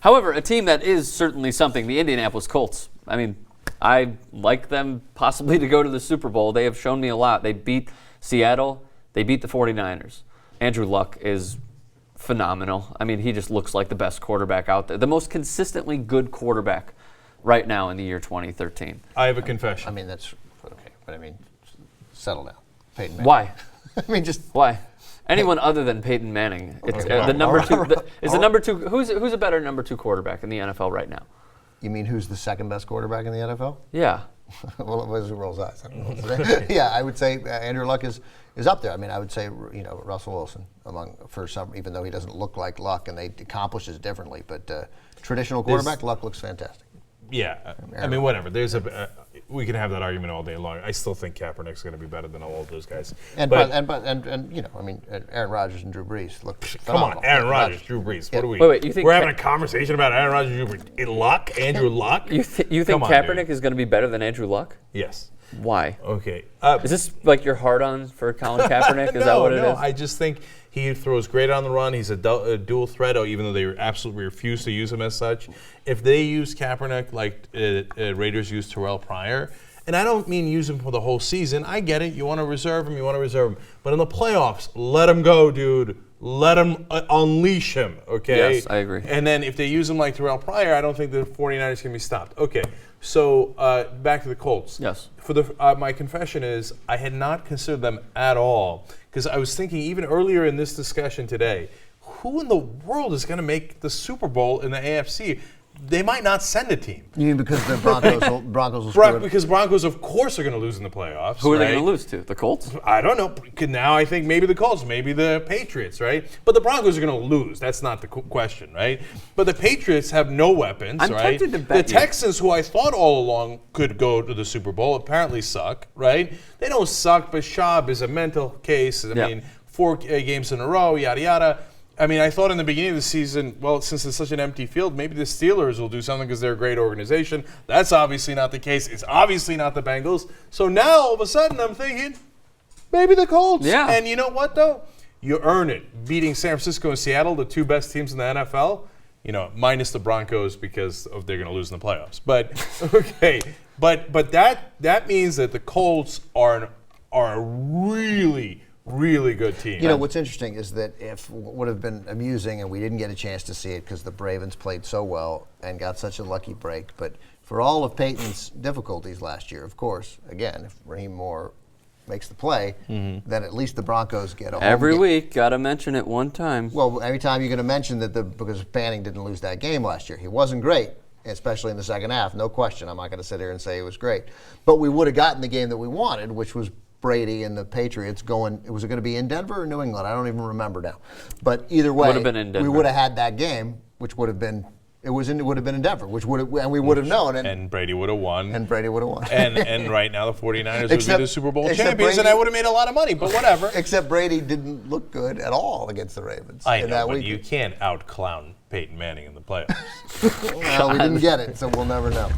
However, a team that is certainly something, the Indianapolis Colts. I mean, I like them possibly to go to the Super Bowl. They have shown me a lot. They beat Seattle. They beat the 49ers. Andrew Luck is phenomenal. I mean, he just looks like the best quarterback out there. The most consistently good quarterback right now in the year 2013. I have a confession. I mean, that's okay. But I mean, settle down. Peyton Manning. Why? I mean, just why? Anyone other than Peyton Manning. It's the number two. Is the number two? Who's a better number 2 quarterback in the NFL right now? You mean who's the second best quarterback in the NFL? Yeah. Well, it was who rolls eyes. I don't know. Yeah, I would say Andrew Luck is up there. I mean, I would say Russell Wilson for some, even though he doesn't look like Luck and they accomplish it differently. But traditional quarterback, Luck looks fantastic. Yeah, I mean, whatever. We can have that argument all day long. I still think Kaepernick's going to be better than all of those guys. I mean, Aaron Rodgers and Drew Brees look phenomenal. Come on, Aaron Rodgers, Drew Brees. What are we? Wait, you think we're having a conversation about Aaron Rodgers, Drew Brees? Luck, Andrew Luck. You think Kaepernick is going to be better than Andrew Luck? Yes. Why? Okay. Is this like your hard-on for Colin Kaepernick? Is that what it is? No, I just think he throws great on the run. He's a dual threat, even though they absolutely refuse to use him as such. If they use Kaepernick like Raiders used Terrell Pryor, and I don't mean use him for the whole season. I get it. You want to reserve him. But in the playoffs, let him go, dude. Let him unleash him, okay? Yes, I agree. And then if they use him like Terrell Pryor, I don't think the 49ers can be stopped. Okay, so back to the Colts. Yes. For my confession is I had not considered them at all because I was thinking even earlier in this discussion today, who in the world is going to make the Super Bowl in the AFC? They might not send a team. You mean because the Broncos will screw it? Because Broncos, of course, are going to lose in the playoffs. Who are they going to lose to? The Colts? I don't know. Now I think maybe the Colts, maybe the Patriots, right? But the Broncos are going to lose. That's not the question, right? But the Patriots have no weapons, I'm right? tempted to bet the Texans, who I thought all along could go to the Super Bowl, apparently suck, right? They don't suck, but Schaub is a mental case. I mean, 4 games in a row, yada, yada. I mean, I thought in the beginning of the season, well, since it's such an empty field, maybe the Steelers will do something because they're a great organization. That's obviously not the case. It's obviously not the Bengals. So now, all of a sudden, I'm thinking, maybe the Colts. Yeah. And you know what, though? You earn it. Beating San Francisco and Seattle, the 2 best teams in the NFL, minus the Broncos because they're going to lose in the playoffs. But, okay. But that means that the Colts are a really good team. What's interesting is that if what would have been amusing, and we didn't get a chance to see it because the Ravens played so well and got such a lucky break, but for all of Peyton's difficulties last year, of course, again, if Raheem Moore makes the play, then at least the Broncos get a home Every game. week, got to mention it one time. Well, every time you're going to mention that because Manning didn't lose that game last year. He wasn't great, especially in the second half, no question. I'm not going to sit here and say it was great. But we would have gotten the game that we wanted, which was Brady and the Patriots going. Was it going to be in Denver or New England? I don't even remember now. But either way, would have been in Denver. We would have had that game, which would have been. It would have been in Denver, and we would have known. And Brady would have won. And Brady would have won. and right now the 49ers would be the Super Bowl champions, Brady, and I would have made a lot of money, but whatever. Except Brady didn't look good at all against the Ravens. I know, but you can't out-clown Peyton Manning in the playoffs. Well, we didn't get it, so we'll never know.